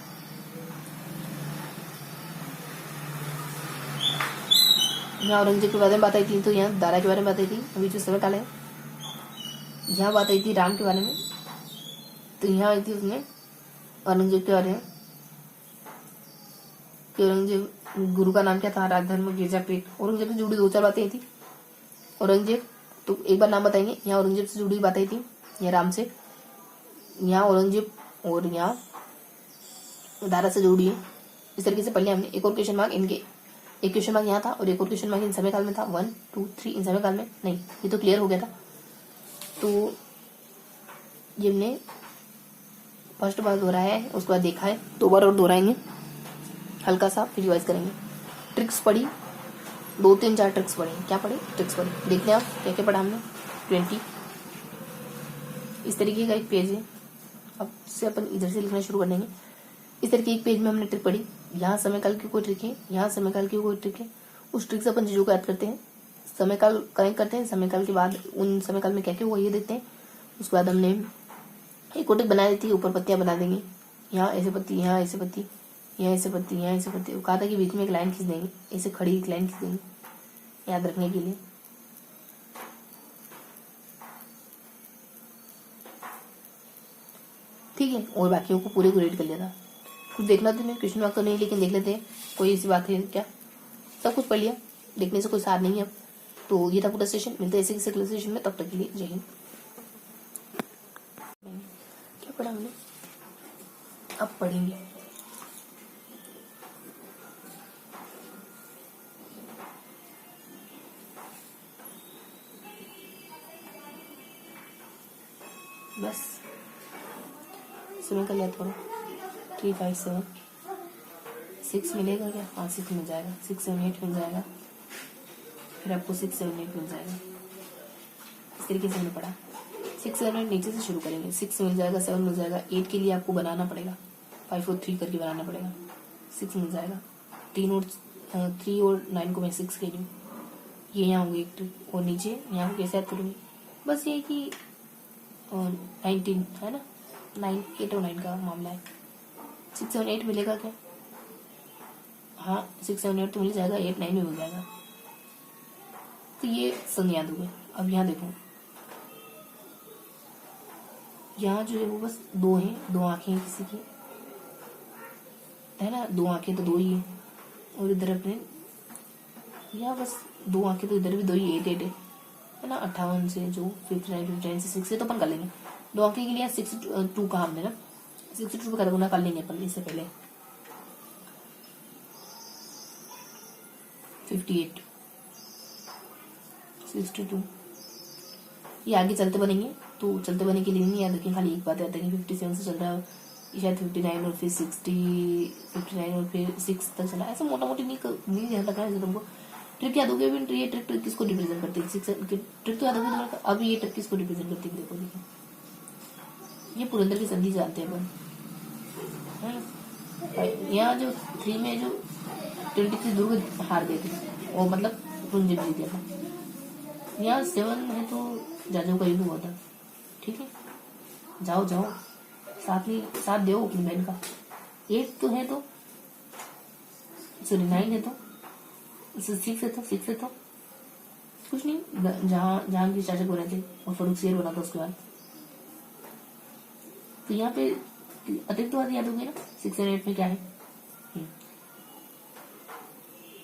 यहाँ औरंगजेब के बारे में बात आई थी तो यहाँ दारा के बारे में बात आई थी। अभी जो समय काल है यहाँ बात आई थी राम के बारे में, तो यहाँ आई थी उसने औरंगजेब के बारे में कि औरंगजेब गुरु का नाम क्या था, राजधर्म, गिरजाप्रीत। औरंगजेब से जुड़ी 2-4 बातें आई थी। औरंगजेब तो एक बार नाम बताएंगे। यहाँ औरंगजेब से जुड़ी बात आई थी, यहाँ राम से, यहाँ औरंगजेब और यहाँ दारा से जुड़ी है। इस तरीके से पढ़ लिया हमने। एक और क्वेश्चन मार्क इनके, एक क्वेश्चन मार्क यहाँ था और एक और क्वेश्चन मार्क इन समय काल में था। 1, 2, 3 इन समय काल में नहीं, ये तो क्लियर हो गया था। तो ये हमने फर्स्ट बार दोहराया है, उसके बाद देखा है, 2 बार और दोहराएंगे हल्का सा, फिर रिवाइज करेंगे। ट्रिक्स पढ़ी, 2, 3, 4 ट्रिक्स पढ़ी। क्या पढ़ी? ट्रिक्स पढ़ी। देखते हैं आप क्या क्या पढ़ा हमने। 20 इस तरीके का एक पेज है, अब से अपन इधर से लिखना शुरू कर देंगे। इस तरीके एक पेज में हमने ट्रिक पढ़ी। यहाँ समय काल की कोई ट्रिक है, यहाँ समय काल की कोई ट्रिक है। उस ट्रिक से अपन चीजों को याद करते हैं, समय काल कनेक्ट करते हैं, समय काल के बाद उन समय काल में क्या क्या हुआ ये देखते हैं। उसके बाद हमने एक कोटिंग बना दी थी, ऊपर पत्तियां बना देंगे, यहाँ ऐसे पत्ती, यहाँ ऐसे पत्ती, यहाँ ऐसे पत्ती, यहाँ ऐसे पत्ती। वो कहा था कि बीच में एक लाइन खींच देंगे, ऐसे खड़ी एक लाइन खींच देंगे याद रखने के लिए। ठीक है, और बाकियों को पूरे को रीड कर लिया था। कुछ देखना तो नहीं, क्वेश्चन मार्क तो नहीं, लेकिन देख लेते हैं कोई ऐसी बात है क्या। सब कुछ पढ़ लिया, देखने से कोई सार नहीं है अब। तो ये था पूरा सेशन। मिलते हैं ऐसे किसी अगले सेशन में, तब तक के लिए जय हिंद। क्या पढ़ा हमने, अब पढ़ेंगे। बस सुनो कर लिया थोड़ा। 3 5 7 6 मिलेगा क्या? हाँ 6 मिल जाएगा, 6 7 8 मिल जाएगा, फिर आपको 6 7 8 मिल जाएगा। इस तरीके से हमने पढ़ा। 6 7 8 नीचे से शुरू करेंगे। 6 मिल जाएगा, 7 मिल जाएगा, 8 के लिए आपको बनाना पड़ेगा, 5 4 3 करके बनाना पड़ेगा। 6 मिल जाएगा। 3 और 9 को मैं 6 कह रही हूँ। ये यहाँ होगी एक ट्रिक। और नीचे यहाँ को कैसे याद करूँगी? बस ये कि 19 है ना, 9 8 और 9 का मामला है। 6 7 8 मिलेगा क्या? हाँ 6 7 8 तो मिल जाएगा, 8 9 में मिल जाएगा। तो ये सन याद हो गए। अब यहाँ देखो, यहाँ जो है वो बस 2 हैं, 2 आंखें हैं किसी की, है ना, 2 आंखें तो 2 ही है। और इधर अपने यहाँ बस 2 आंखें, तो इधर भी 2 ही, 8 8 है ना। 58 से जो 59 से 6 से तो अपन कर लेंगे। 2 आंखें के लिए 62 का हमने ना, 62 पे गुना कर लेंगे अपन इससे पहले। 58 62 ये आगे चलते बनेंगे, तो चलते बने के लिए नहीं याद रखें, खाली एक बात याद रखें 57 से चल रहा है, शायद 59 और फिर 60, 59 और फिर 6 तक चला। ऐसा मोटा मोटी नहीं ध्यान रखना है तुमको। ट्रिक याद हो गई अभी, ये ट्रिक किसको रिप्रेजेंट करती है? 6 ट्रिक तो याद हो गई तुम्हारा। अब ये ट्रिक किसको रिप्रेजेंट करती है? देखो देखो, ये पुरंदर की संधि जानते हैं अपन, है ना। यहाँ जो 3 में जो 23 दुर्ग हार गए थे, वो मतलब पुरंदर जीत गया था। यहाँ 7 है तो जाजू का युद्ध हुआ था। ठीक है, जाओ जाओ, साथ दो अपनी बहन का। 8 तो है तो सॉरी 9 है तो 6 है तो 6 है तो कुछ नहीं, जहाँ की चाचा को रहते और फरूख शेर बना था उसके बाद। तो यहाँ पे अतिरिक्त बात याद होगी ना, 6 और 8 में क्या है।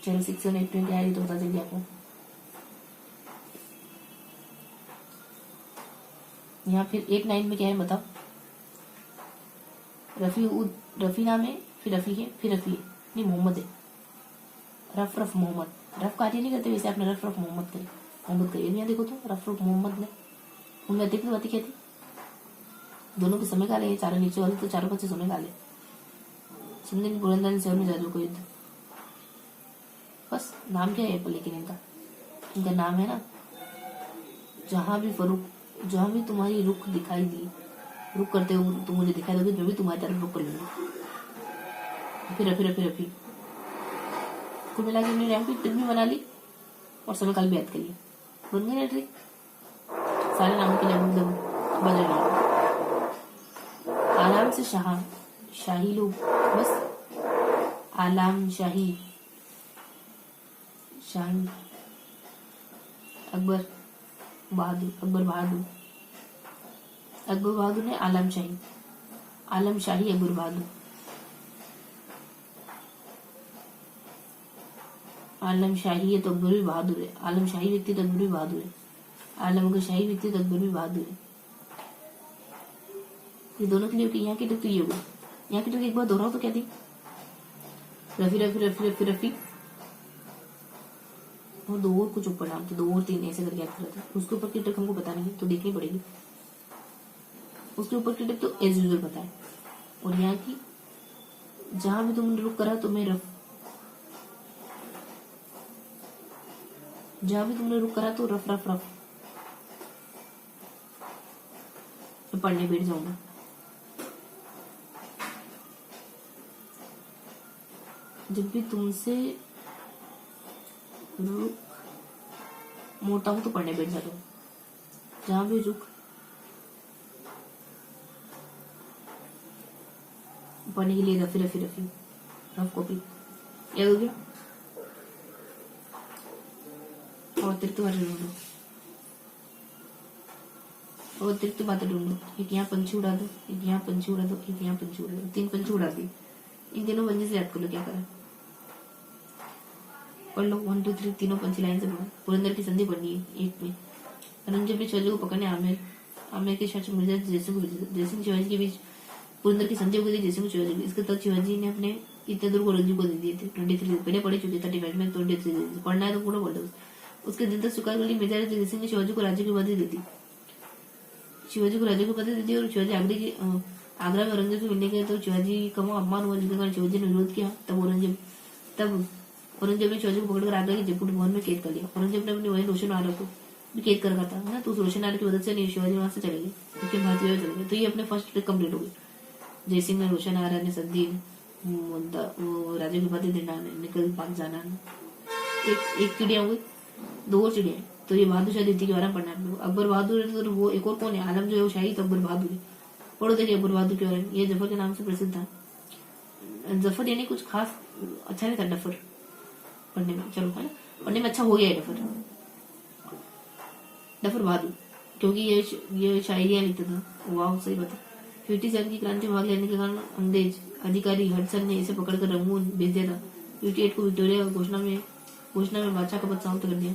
चलो 6 और 8 में क्या है ये तो बता देंगे आपको। यहाँ फिर 8 9 में क्या है बताओ। रफी नाम है, फिर रफी है, फिर रफी है, नहीं मोहम्मद है। रफ रफ मोहम्मद, रफ कार्य नहीं करते वैसे आपने रफ रफ मोहम्मद करे, मोहम्मद करिए। यहाँ देखो तो रफ रफ मोहम्मद ने उनमें अतिरिक्त बातें क्या थी? दोनों के समय काले हैं, चारों नीचे वाले तो चारों बच्चे समय काले। समझे बुलंदर से में जादू को युद्ध। बस नाम क्या है लेकिन इनका नाम है ना, जहां भी फरूक, जहां भी तुम्हारी रुख दिखाई दी, रुख करते हो तुम मुझे दिखाई दोगे, मैं भी तुम्हारी तरफ रुख कर लूंगी। फिर रफी रफी रफी कुल मिला के हमने रैम की ट्रिक भी बना ली और समय काल भी याद कर लिया। बन गई ना ट्रिक। सारे नामों के लिए बदल गया। आराम से शाही लोग, बस आलाम शाही अकबर बहादुर ने आलम शाही अकबर बहादुर। आलम शाही है तो अकबर भी बहादुर है। आलम शाही व्यक्ति तो अकबर भी बहादुर है। आलम का शाही व्यक्ति तो अकबर भी बहादुर है। ये दोनों के लिए यहाँ की ट्रिक तो ये होगी। यहाँ की ट्रिक एक बार दोहराओ तो क्या थी? रफी रफी रफी रफी रफी और 2 और कुछ ऊपर नाम थे, 2 और 3 ऐसे करके याद कर रहे थे। उसके ऊपर की ट्रिक हमको पता नहीं है तो देखनी पड़ेगी। उसके ऊपर की ट्रिक तो एज यूजल पता है। और यहाँ की जहां भी तुमने रुक करा तो मैं जहां भी तुमने रुक करा तो रफ रफ रफ मैं पढ़ने बैठ जाऊंगा। जब भी तुमसे रुक मोड़ता हूं तो पढ़ने बैठ जाता हूँ। जहां भी रुक पढ़ने के लिए रफी रफ कॉपी याद हो गया। और अतिरिक्त बातें ढूंढो, और अतिरिक्त बातें ढूंढो। एक यहाँ पंछी उड़ा दो, एक यहाँ पंछी उड़ा दो, एक यहाँ पंछी उड़ा दो, 3 पंछी उड़ा दी। इन तीनों पंछी से याद कर लो क्या करा। पढ़ लो 1 2 3 तीनों पंछी लाइन से पढ़ो। पुरंदर की संधि पढ़नी है एक में। औरंगजेब ने शिवाजी को पकड़ने आमेर के शासक मिर्जा जयसिंह शिवाजी के बीच पुरंदर की संधि हो गई थी। जयसिंह शिवाजी इसके तक शिवाजी ने अपने इतने दूर को औरंगजेब को दे दिए थे। 23 पहले पढ़े चुके 35 में 23 पढ़ना है तो पूरा पढ़ लो। उसके दिन तक स्वीकार कर ली मिर्जा जयसिंह ने शिवाजी को राज्य की उपाधि दी थी। शिवाजी को राज्य की उपाधि दी थी और शिवाजी आगरा में औरंगजेब से मिलने गए तो शिवाजी का वो अपमान हुआ जिसके कारण शिवाजी ने विरोध किया। तब औरंगजेब ने शिवाजी को पकड़कर आगरा के जयपुर भवन में कैद कर लिया। औरंगजेब ने अपनी बहन रोशन आरा को भी कैद कर रखा था ना, तो उस रोशन आरा की मदद से शिवाजी वहां से चले गए, क्योंकि भारतीय चले गए। तो ये अपने फर्स्ट ट्रिक कंप्लीट हो गई। जयसिंह ने रोशन आरा ने संधि राजा की उपाधि देना निकल भाग जाना। एक चिड़िया हो गई, 2 और चिड़िया। तो ये बहादुर शाह द्वितीय के बारे में पढ़ना है। अकबर बहादुर है तो वो एक और कौन है, आलम जो है वो शाही, तो अकबर बहादुर है। पढ़ो देखिए अकबर बहादुर के बारे में। ये जफर के नाम से प्रसिद्ध था। जफर यानी कुछ खास अच्छा नहीं था डफर पढ़ने में, चलो है ना, पढ़ने में अच्छा हो गया है डफर बहादुर, क्योंकि ये शायरियां लिखता था। वाह सही बात है। 57 की क्रांति में भाग लेने के कारण अंग्रेज अधिकारी हडसन ने इसे पकड़कर रंगून भेज दिया था। 58 को विक्टोरिया घोषणा में बादशाह का पद समाप्त कर दिया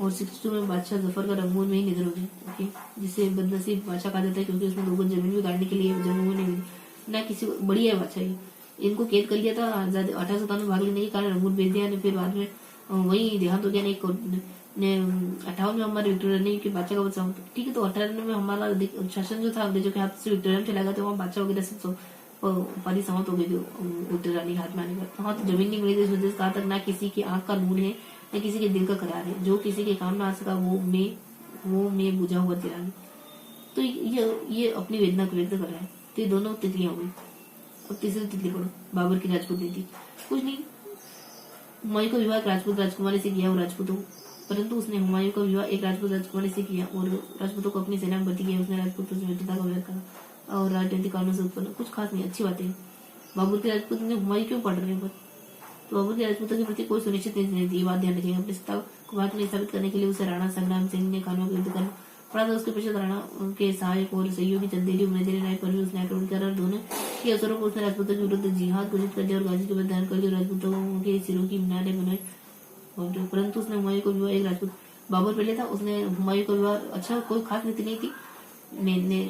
और 62 में बादशाह जफर का रंगून में ही निधन हो गया। ओके, जिसे बदनसीब बादशाह कहा जाता है क्योंकि उसमें 2 गज जमीन भी गाड़ने के लिए जमीन नहीं मिली ना किसी को। बढ़िया है बादशाह ये। इनको कैद कर लिया था 1857 में भाग लेने के कारण रंगून भेज दिया। फिर बाद में वही देहांत हो गया ने 58 में हमारे विक्टोरिया ने कि बादशाह का पद समाप्त। ठीक है, तो 58 में हमारा शासन जो था अंग्रेजों के हाथ से विक्टोरिया में चला गया, तो वहाँ बादशाह वगैरह सब उपाधि समाप्त हो गई थी विक्टोरिया रानी के हाथ में आने पर। हाँ, तो जमीन नहीं मिली थी इस वजह से कहा तक ना किसी की आंख का नूर है न किसी के दिल का करार है। जो किसी के काम ना आ सका वो मैं बुझा हुआ तिरानी। तो ये अपनी वेदना को व्यक्त कर रहा है। तो ये दोनों तितलियां हो गई। अब तीसरी तितली पढ़ो, बाबर की राजपूत नीति। कुछ नहीं, हुमायूं का विवाह एक राजपूत राजकुमारी से किया और राजपूतों, परंतु उसने हुमायूं का विवाह एक राजपूत राजकुमारी से किया और राजपूतों को अपनी सेना में भर्ती किया। उसने राजपूतों से मित्रता का उल्लेख करा और राजनीतिक कानून से उत्पन्न। कुछ खास नहीं, अच्छी बातें। बाबर के राजपूत ने हुमायूं क्यों पढ़ रहे हैं, तो बाबर के राजपूतों के प्रति कोई सुनिश्चित नहीं थी। ये बात ध्यान रखेंगे। अपनी सत्ता को भारत में स्थापित करने के लिए उसे राणा संग्राम सिंह ने कानून का युद्ध करना पड़ा था। उसके पश्चात राणा के सहायक और सहयोगी चंदेरी उम्मीदवार राय पर भी उसने आक्रमण करा। दोनों के अवसरों पर उसने राजपूतों के विरुद्ध जिहाद घोषित कर दिया और गाजी के बाद दान कर दिया। राजपूतों के सिरों की मीनारें बनाई, परंतु उसने हुमायूं का विवाह एक राजपूत बाबर पहले था। उसने हुमायूं का विवाह अच्छा कोई खास नीति नहीं थी, मैंने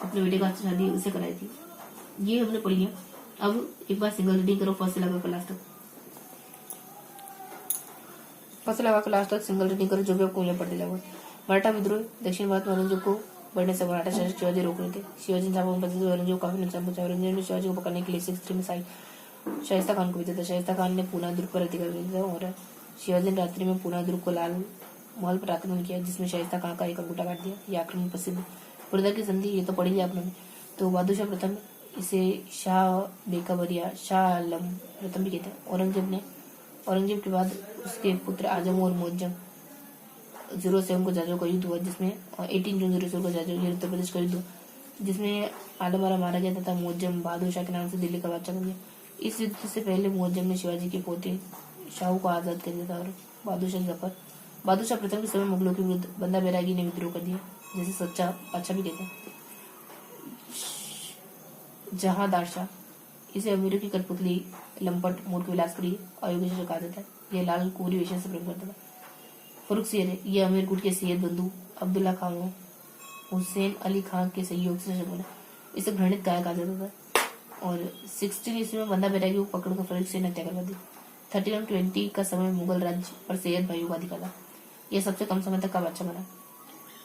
अपने बेटे का शादी उससे कराई थी। ये हमने पढ़ लिया। अब एक बार सिंगल रीडिंग करो फर्स्ट से लगाकर लास्ट तक। फर्स्ट से लगाकर लास्ट तक सिंगल रीडिंग करो, जो भी आपको मिले पढ़ने लगो। मराठा विद्रोह। दक्षिण भारत में औरंगजेब को बढ़ने से मराठा शासक शिवाजी रोक रहे थे। शिवाजी ने औरंगजेब को काफी नुकसान पहुंचा। औरंगजेब ने शिवाजी को पकड़ने के लिए 63 में शाइस्ता खान को भेजा था। शाइस्ता खान ने पूना दुर्ग पर अधिकार भेजा और शिवाजी ने रात्रि में पूना दुर्ग को लाल महल पर आक्रमण किया, जिसमें शाइस्ता खान का एक अंगूठा काट दिया। यह आक्रमण प्रसिद्ध। पुरंदर की संधि ये तो पढ़ी आपने। तो बहादुर शाह प्रथम, इसे शाह बेकबरिया शाह आलम प्रथम भी कहते हैं। औरंगजेब के बाद उसके पुत्र आजम और मुअज्जम 07 को जाजो का युद्ध हुआ, जिसमें 18 जून 07 को जाजो ये उत्तर प्रदेश का युद्ध, जिसमें आलम आरा मारा गया तथा मुअज्जम बहादुर शाह के नाम से दिल्ली का बादशाह बन गया। इस युद्ध से पहले मुअज्जम ने शिवाजी के पोते शाहू को आजाद कर दिया था और बहादुर शाह प्रथम के समय मुगलों के विरुद्ध बंदा बैरागी ने विद्रोह कर दिया, जैसे सच्चा अच्छा भी कहते हैं। जहांदार शाह, इसे अमीरों की कठपुतली, लंपट, मूर्ख, विलासकारी, अयोग्य शासक कहा जाता है। यह लाल कोरी वेशन से प्रेम करता था। फरुख सियर है, ये अमीर गुट के सैयद बंधु अब्दुल्ला खान हुसैन अली खान के सहयोग से शासक बना। इसे घृणित गायक कहा जाता था और 16 ईस्वी में बंदा बैरागी को पकड़कर फरुख सियर ने हत्या करवा दी। 3120 का समय मुगल राज्य पर सैयद भाइयों का अधिकार था। यह सबसे कम समय तक का बादशाह बना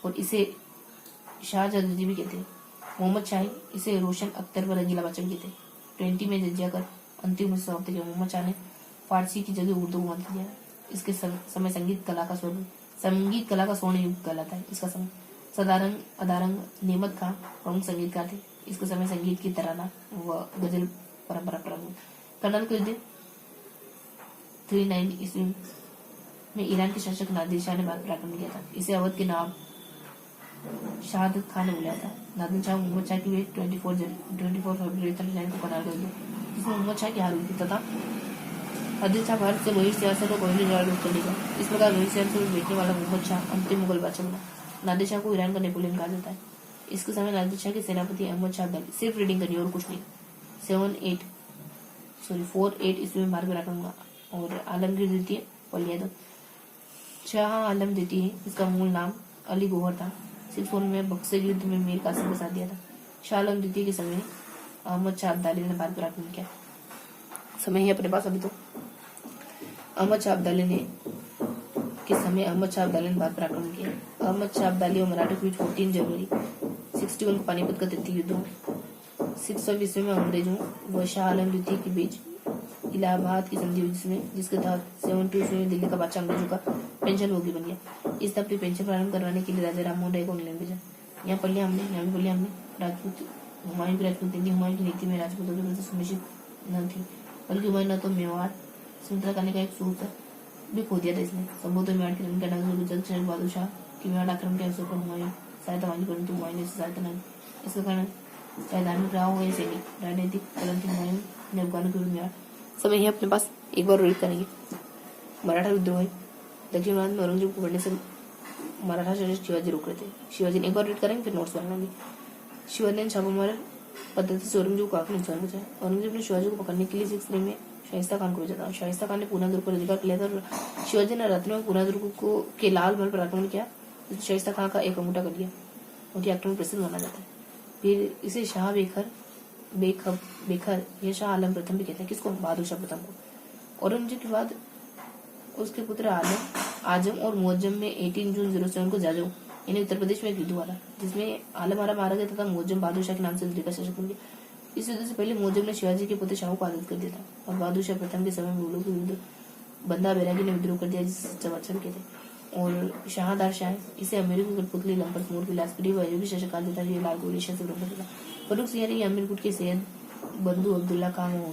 और इसे शाहजहां भी कहते हैं। मोहम्मद शाही, इसे रोशन अख्तर व रंगीला बादशाह भी कहते हैं। 20 में जजिया कर अंतिम में समाप्त किया। मोहम्मद शाह ने फारसी की जगह उर्दू को महत्व दिया। इसके समय संगीत कला का स्वर्ण युग कहलाता है। इसका समय सदारंग अदारंग नेमत खां प्रमुख संगीतकार थे। इसके समय संगीत की तराना व गजल परंपरा प्रारंभ। कर्नल के युद्ध 39 ईस्वी में ईरान के शासक नादिर शाह ने भारत पर आक्रमण किया था। इसे अवध के नाम शहादत खान ने बुलाया था। नादिर शाह मोहम्मद शाह की 24 फरवरी 39 को करार कर दिया, जिसमें मोहम्मद शाह की हार हुई थी तथा नादिर शाह भारत से रोहित सियासत और कोहली लड़ाई लुट चलेगा। इस प्रकार रोहित सियासत में बैठने वाला मोहम्मद शाह अंतिम मुगल बादशाह बना। नादिर शाह को ईरान का नेपोलियन कहा जाता है। इसके समय नादिर शाह के सेनापति अहमद शाह अब्दाली, सिर्फ रीडिंग करनी और कुछ नहीं, 4-8 ईस्वी में भारत पर आक्रमण हुआ और आलमगीर द्वितीय और लिया था। शाह आलम द्वितीय, इसका मूल नाम अली गौहर था, 6 में बक्सर युद्ध में मीर कासिम का साथ दिया था। शाह आलम द्वितीय के समय अहमद शाह अब्दाली ने भारत पर आक्रमण किया। समय ही अपने पास अभी तो अहमद शाह अब्दाली ने भारत पर आक्रमण किया। अहमद शाह अब्दाली और मराठों के बीच 14 जनवरी 61 को पानीपत का तृतीय युद्ध हुआ। 600 ईस्वी में अंग्रेजों व शाह आलम द्वितीय के बीच इलाहाबाद की संधि हुई, जिसके तहत 72 ईस्वी में दिल्ली का बादशाह अंग्रेजों का पेंशन भोगी बन गया। इसने अपनी पेंशन प्रारंभ करवाने के लिए राजा राममोहन राय को इंग्लैंड भेजा। यहाँ पढ़ लिया हमने राजपूत हुमायूं की राजपूत नीति। हुमायूं की नीति में राजपूतों की वजह सुनिश्चित न थी, बल्कि हुमायूं न तो मेवाड़ सुंदरा करने का एक सूत्र भी खो दिया था। इसने संभवतः मेवाड़ की रानी का डाक जल्द शहर बहादुर शाह की मेवाड़ आक्रमण के अवसर पर हुमायूं सहायता मांगी, परंतु हुमायूं ने सहायता नहीं। इसके कारण चाहे धार्मिक रहा हो या सैनिक राजनीतिक, परंतु हुमायूं ने अफगानों के विरुद्ध मेवाड़। समय ही अपने पास एक बार रीड करेंगे। मराठा विद्रोह। दक्षिण भारत में औरंगजेब को बढ़ने से मराठा शासक शिवाजी रोक रहे थे। शिवाजी ने एक बार रीड करेंगे, फिर नोट्स बनाएंगे। शिवाजी ने छापामार पद्धति से औरंगजेब को काफी नुकसान पहुंचाया। औरंगजेब ने शिवाजी को पकड़ने के लिए 6 में शाइस्ता खान को भेजा था। शाइस्ता खान ने पूना दुर्ग पर अधिकार किया था और शिवाजी ने रात्रि में पूना दुर्ग को के लाल महल पर आक्रमण किया। शाइस्ता खान का एक अंगूठा कर दिया। उनकी आक्रमण प्रसिद्ध माना जाता है। फिर इसे शाह बेखर या शाह आलम प्रथम भी कहते हैं। किसको? बहादुर शाह प्रथम को। औरंगजेब के बाद उसके पुत्र आजम और मुअज्जम में 18 जून 07 को जाजो यानी उत्तर प्रदेश में एक युद्ध हुआ था, जिसमें आलम आरा मारा गया तथा मुअज्जम बहादुर शाह के नाम से दिल्ली का शासक बन गया। इस युद्ध से पहले मुअज्जम ने शिवाजी के पुत्र शाह को आजाद कर दिया था और बहादुर शाह प्रथम के समय मुगलों के विरुद्ध बंदा बैरागी ने विद्रोह कर दिया, जिसे चबच्चा भी कहते हैं। और शाहदार शाह, इसे अमीरी की कठपुतली, लंपट मोर, विलासपुरी व अयोगी शासक कहा जाता है। ये लाल गोली शाह से विरोध था। फर्रुख सिंह अमीरकुट के सैयद बंधु अब्दुल्ला खान और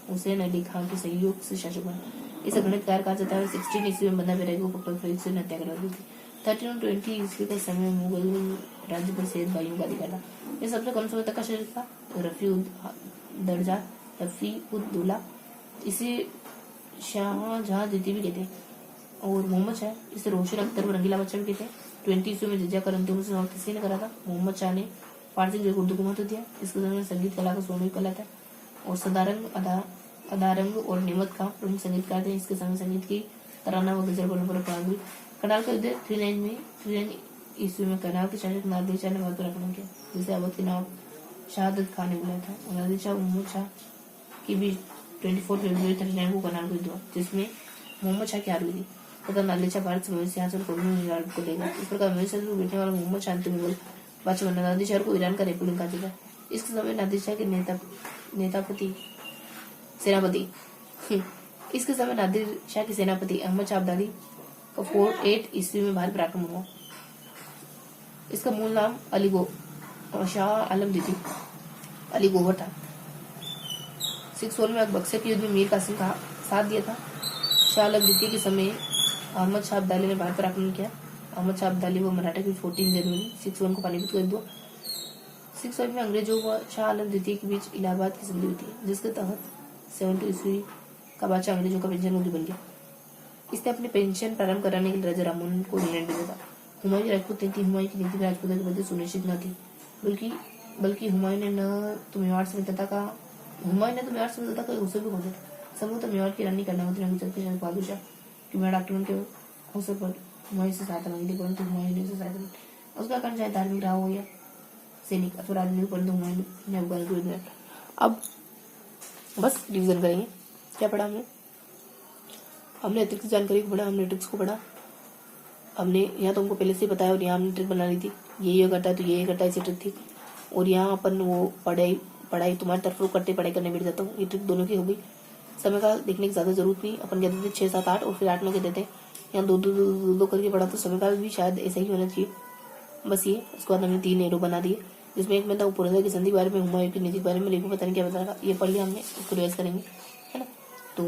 हुसैन अली खान के सहयोग से शासक बना। इसे गणितकार कहा जाता है। 16 ईस्वी में बंदा बैरागी को पकड़ कर से हत्या करवा दी थी। 1320 ईस्वी का समय मुगल राज्य पर सैयद बाइयों का अधिकार था। यह सबसे कम समय तक का शासक था। रफी उद दौला, इसे शाहजहां द्वितीय भी कहते हैं। और मोहम्मद शाह, इसे रोशन अख्तर और रंगीला बादशाह भी कहते हैं। 20 ईस्वी में जजिया का अंतिम समाप्त किसी ने करा था। मोहम्मद शाह ने फारसी जो उर्दू को महत्व दिया। इसके समय संगीत कला का स्वर्णिम कला था और अदारंग और निमत का प्रमुख संगीतकार थे। इसके समय संगीत की तराना व गजल परंपरा प्रारंभ हुई। करनाल का युद्ध 39 ईस्वी में करनाल के शासक नादिर शाह ने भारत पर आक्रमण किया, जिसे अवध के नवाब शहादत खान ने बुलाया था। और नादिर शाह मोहम्मद शाह की बीच 24 फरवरी 39 को करनाल का युद्ध हुआ, जिसमें मोहम्मद शाह की हार हुई थी तथा नादिर शाह भारत से मवेशी सिंहासन को लेगा। इस प्रकार मवेशी सिंहासन को बैठने वाला मोहम्मद शाह अंतिम मुगल बादशाह बना। नादिर शाह को ईरान का नेपोलियन कहा जाता है। इसके समय नादिर शाह के सेनापति अहमद शाह अब्दाली का 48 ईस्वी में भारत पर आक्रमण हुआ। इसका मूल नाम शाह आलम द्वितीय अली गौहर था। 6 में बक्सर के युद्ध में मीर कासिम का साथ दिया था। शाह आलम द्वितीय के समय अहमद शाह अब्दाली ने भारत पर आक्रमण किया। अहमद शाह अब्दाली व मराठा के 14 जनवरी 61 को पानीपत का युद्ध हुआ। 6 में अंग्रेजों व शाह आलम द्वितीय के बीच इलाहाबाद की संधि हुई थी, जिसके तहत 72 ईस्वी का बादशाह अंग्रेजों का पेंशन भोगी बन गया। इसने अपनी पेंशन प्रारंभ कराने के लिए राजा राममोहन को इंग्लैंड भेजा था। हुमायूं की राजपूत नीति। हुमायूं की नीति में राजपूतों की वजह सुनिश्चित न थी, बल्कि हुमायूं ने तो मेवाड़ से मित्रता का अवसर भी खोजा। संभवतः मेवाड़ की रानी कर्णावती ने गुजरात के बहादुर शाह की मेवाड़ आक्रमण के अवसर पर हुमायूं से सहायता मांगी थी, परंतु हुमायूं ने उसे सहायता नहीं। उसका कारण चाहे धार्मिक रहा हो या सैनिक अथवा राजनीतिक, परंतु हुमायूं ने अफगान के विरुद्ध। अब बस रिवीजन करेंगे। क्या पढ़ा हमने अतिरिक्त जानकारी को पढ़ा, हमने ट्रिक्स को पढ़ा। हमने यहाँ तो हमको पहले से बताया और यहाँ हमने ट्रिक बना ली थी। ये करता है तो ये करता है, ऐसी ट्रिक थी। और यहाँ अपन वो पढ़ाई तुम्हारी तरफ रुक करते पढ़ाई करने बैठ जाता हूँ। ये ट्रिक दोनों की हो गई। समय का देखने की ज्यादा जरूरत नहीं। अपन कहते थे 6, 7, 8 और फिर 8, 9 के देते हैं। यहाँ दो करके पढ़ा तो समय का भी शायद ऐसा ही होना चाहिए। बस ये उसके बाद हमने 3 एरो बना दिए, जिसमें एक में था पुरंदर की संधि के बारे में, हुमायूं की नीति के बारे में, लेकिन पता नहीं क्या बताया। ये पढ़ लिया हमने, उसको रिवाइज करेंगे, है ना। तो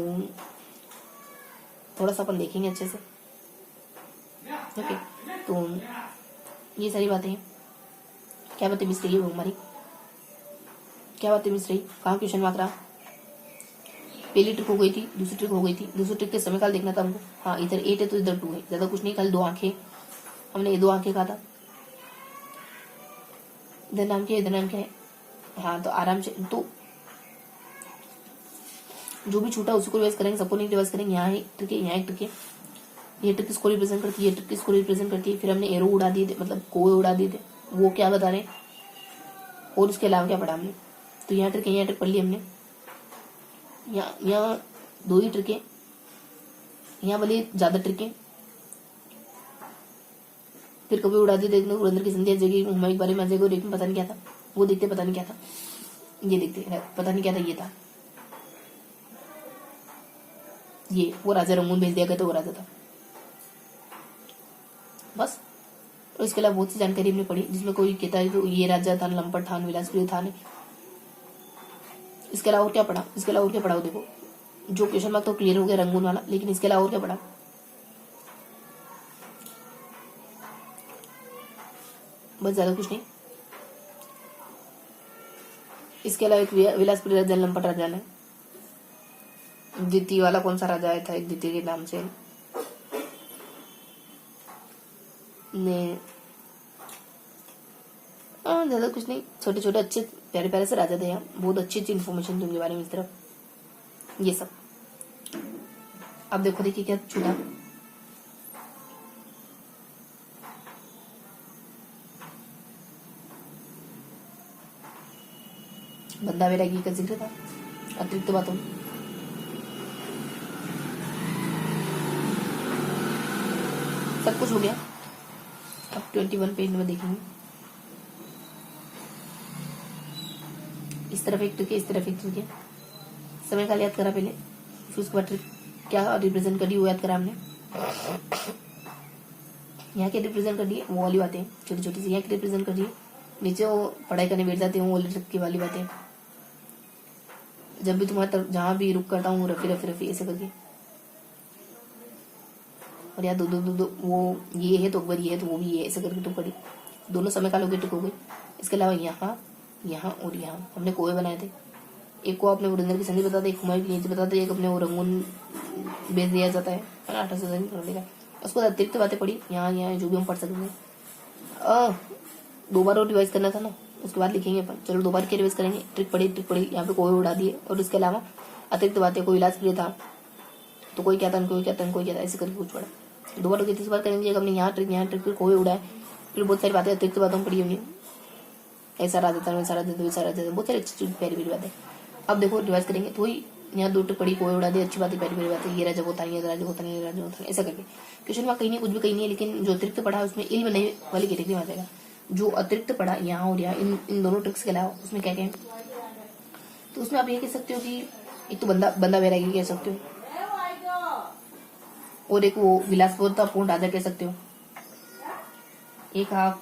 थोड़ा सा अपन देखेंगे अच्छे से। ओके, तो ये सारी बातें हैं। क्या बातें मिस रही है वो हमारी, क्या बातें मिस रही, कहाँ क्वेश्चन मार्क रहा। पहली ट्रिक हो गई थी, दूसरी ट्रिक हो गई थी, दूसरी ट्रिक के समय काल देखना था हमको। हाँ इधर 8 है तो इधर 2 है, ज्यादा कुछ नहीं, खाली 2 आंखें, हमने ये 2 आंखें कहा था। इधर नाम क्या है, इधर नाम क्या है। हाँ तो आराम से, तो जो भी छूटा उसको रिवाइज करेंगे, सबको नहीं रिवाइज करेंगे। यहाँ एक ट्रिक है, यहाँ एक ट्रिक है, ये ट्रिक किसको रिप्रेजेंट करती है, ये ट्रिक किसको रिप्रेजेंट करती है। फिर हमने एरो उड़ा दिए थे, मतलब कोए उड़ा दिए थे, वो क्या बता रहे हैं, और उसके अलावा क्या पढ़ा हमने। तो यहाँ ट्रिक है, यहाँ ट्रिक पढ़ ली हमने। यहाँ 2 ही ट्रिक है, यहाँ वाली ज्यादा ट्रिक है। फिर कभी उड़ा दिए देखने को अंदर की संध्या जगह हुमायूं के बारे में आ जाएगा, और एक में पता नहीं क्या था, वो देखते पता नहीं क्या था, ये देखते पता नहीं क्या था, ये था ये, वो राजा रंगून भेज दिया गया तो वो राजा था बस। और इसके अलावा बहुत सी जानकारी हमने पढ़ी, जिसमें कोई कहता है तो ये राजा था, लंपट था, विलासप्रिय था नहीं। इसके अलावा और क्या पढ़ा, इसके अलावा और क्या पढ़ा, देखो जो क्वेश्चन मार्क तो क्लियर हो गया रंगून वाला, लेकिन इसके अलावा और क्या पढ़ा, बस ज्यादा कुछ नहीं। इसके अलावा एक विलासप्रिय राजा, लंपट राजा ने, द्वितीय वाला कौन सा राजा आया था, एक द्वितीय के नाम से ने, ज्यादा कुछ नहीं, छोटे छोटे अच्छे प्यारे प्यारे से राजा थे यहाँ, बहुत अच्छी अच्छी इन्फॉर्मेशन थी उनके बारे में इस तरफ, ये सब। अब देखो देखिए क्या छूटा, बंदा वैरागी का जिक्र था, अतिरिक्त बातों, सब कुछ हो गया। अब 21 पेज में देखेंगे, इस तरफ एक ट्रिक है, इस तरफ एक ट्रिक है। समय काल याद करा पहले, फिर उसके बाद ट्रिक क्या रिप्रेजेंट करी वो याद करा हमने। यहाँ क्या रिप्रेजेंट कर दिए, वो वाली बातें छोटी छोटी सी, यहाँ क्या रिप्रेजेंट कर दिए, नीचे वो पढ़ाई करने बैठ जाते हैं, वो वाली ट्रिक की वाली बातें। जब भी तुम्हारे तरफ जहां भी रुक करता हूँ, रफी रफी रफी ऐसे करके, और यार दो दो दो दो वो ये है तो अकबर ये है तो वो भी ये, ऐसे करके तो पड़ी, दोनों समय कालों की ट्रिक हो गई। इसके अलावा यहाँ यहाँ और यहाँ हमने कोए बनाए थे, एक को आपने वरिंदर की संधि बता दी, एक हुमायूं की नीति बता दी, एक अपने वो रंगून बेच दिया जाता है 1800 कर देगा। उसको अतिरिक्त बातें पढ़ी, यहाँ यहाँ जो भी हम पढ़ सकते हैं। 2 बार और रिवाइज करना था ना, उसके बाद लिखेंगे अपन, चलो 2 बार क्या रिवाइज करेंगे, ट्रिक पढ़ी, यहाँ पे कोई उड़ा दिए, और इसके अलावा अतिरिक्त बातें, कोई इलाज प्रिय था तो कोई क्या था, कोई क्या था, कोई क्या था, ऐसे करके कुछ पढ़ा। 2 बार हो गई, 3 बार करेंगे, हमने यहाँ ट्रिक फिर कोई उड़ा है, फिर बहुत सारी बातें अतिरिक्त बातों पढ़ी हमने, ऐसा राजा था, वैसा राजा था, वैसा राजा था, बहुत सारी अच्छी प्यारी प्यारी बातें। अब देखो रिवाइज करेंगे, तो ही यहाँ 2 ट्रिक पढ़ी, कोई उड़ा दी, अच्छी बातें प्यारी प्यारी बातें, ये राजा होता नहीं, ये राजा होता नहीं, ये राजा होता नहीं, ऐसा करके क्वेश्चन मार्क कहीं नहीं, कुछ भी कहीं नहीं है, लेकिन जो अतिरिक्त पढ़ा उसमें इल्म नहीं वाली कैटेगरी में आ जाएगा। जो अतिरिक्त पढ़ा यहाँ और यहाँ, इन दोनों ट्रिक्स के अलावा उसमें क्या क्या है, तो उसमें आप ये कह सकते हो कि एक तो बंदा वैरागी कह सकते हो, और एक वो विलासपूर्ण राजा कह सकते हो, एक आप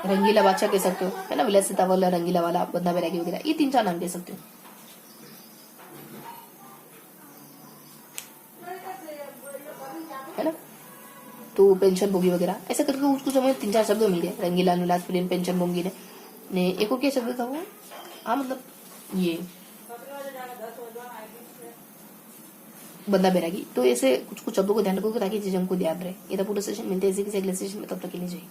रंगीला बादशाह कह सकते हो, है ना, विलासिता वाला, रंगीला वाला, बंदा वैरागी वगैरह, ये 3-4 नाम कह सकते हो, है ना। तो पेंशन भोगी वगैरह ऐसा करके उसको समझ 3-4 शब्द मिल गए, रंगीला, विलास, पेंशन भोगी ने एक और क्या शब्द था वो, हाँ मतलब ये बंदा बैरागी। तो ऐसे कुछ कुछ शब्दों को ध्यान रखोगे ताकि चीजें हमको याद रहे। ये था पूरा सेशन, मिलते हैं किसी अगले सेशन में, तब तक के लिए जय।